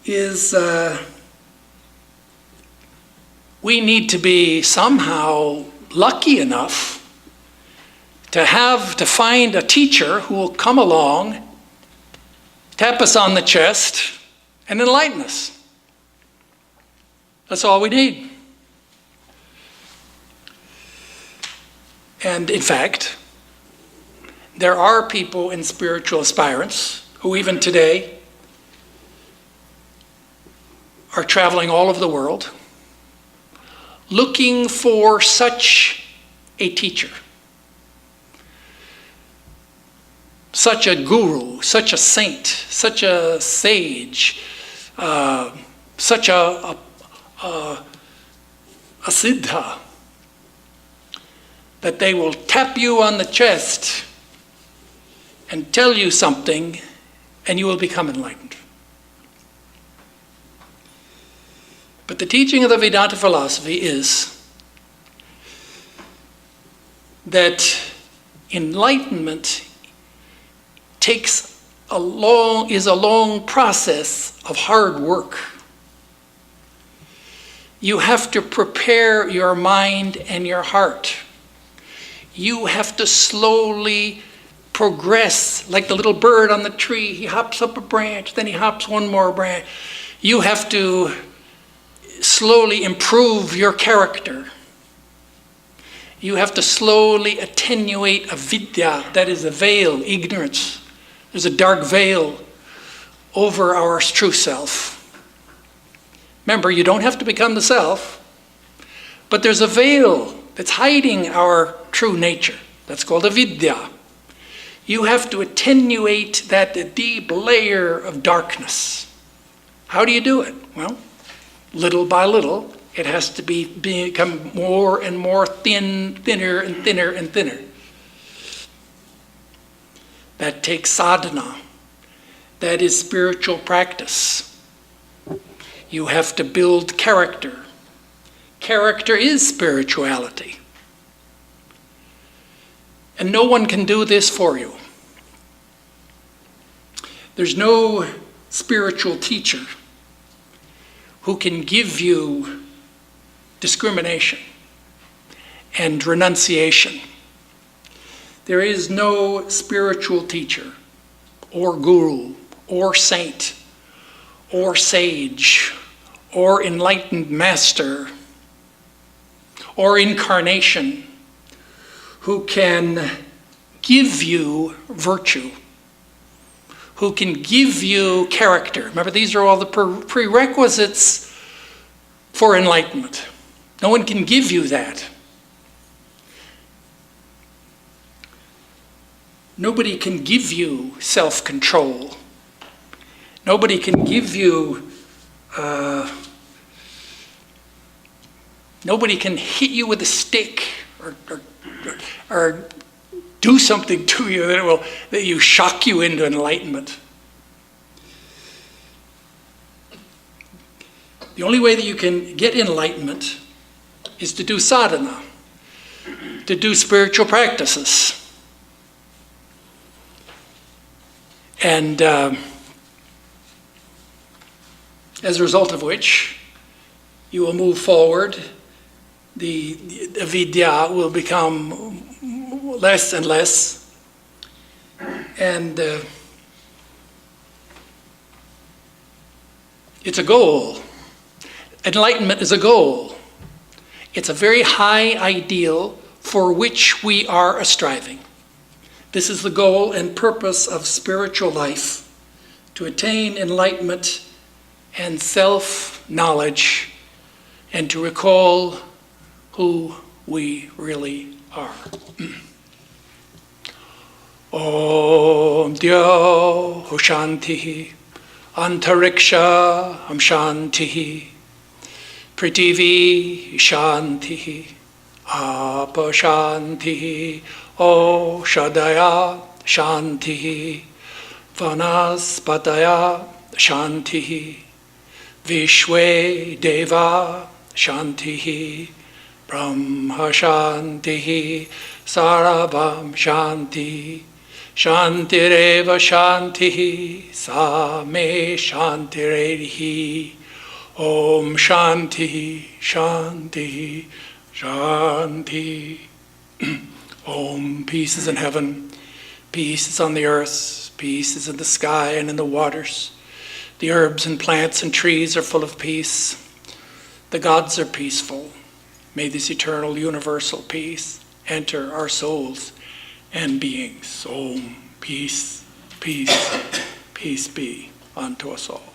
is we need to be somehow lucky enough to find a teacher who will come along, tap us on the chest, and enlighten us. That's all we need. And in fact, there are people in spiritual aspirants who even today are traveling all over the world looking for such a teacher, such a guru, such a saint, such a sage, such a siddha, that they will tap you on the chest and tell you something, and you will become enlightened. But the teaching of the Vedanta philosophy is that enlightenment is a long process of hard work. You have to prepare your mind and your heart. You have to slowly progress, like the little bird on the tree. He hops up a branch, then he hops one more branch. You have to slowly improve your character. You have to slowly attenuate avidya, that is a veil, ignorance. There's a dark veil over our true self. Remember, you don't have to become the self, but there's a veil that's hiding our true nature. That's called avidya. You have to attenuate that deep layer of darkness. How do you do it? Well, little by little, it has to become more and more thinner and thinner and thinner. That takes sadhana. That is spiritual practice. You have to build character. Character is spirituality. And no one can do this for you. There's no spiritual teacher who can give you discrimination and renunciation. There is no spiritual teacher or guru or saint or sage or enlightened master or incarnation who can give you virtue, who can give you character. Remember, these are all the prerequisites for enlightenment. No one can give you that. Nobody can give you self-control. Nobody can give you, nobody can hit you with a stick or do something to you that you shock you into enlightenment. The only way that you can get enlightenment is to do sadhana, to do spiritual practices. And as a result of which, you will move forward. The avidya will become less and less, And it's a goal. Enlightenment is a goal. It's a very high ideal for which we are striving. This is the goal and purpose of spiritual life, to attain enlightenment and self-knowledge, and to recall who we really are. Om Dyo Shanti Antariksha Shanti Prithivi Shanti Apa Shanti Oshadaya Shanti Vanaspataya Shanti Vishwe Deva Shanti Brahma Shanti Sarvam Shanti Shantireva Shanti Same Shantirehi Om Shanti Shanti Shanti. Om, peace is in heaven, peace is on the earth, peace is in the sky and in the waters. The herbs and plants and trees are full of peace. The gods are peaceful. May this eternal universal peace enter our souls and beings. Om, peace, peace, peace be unto us all.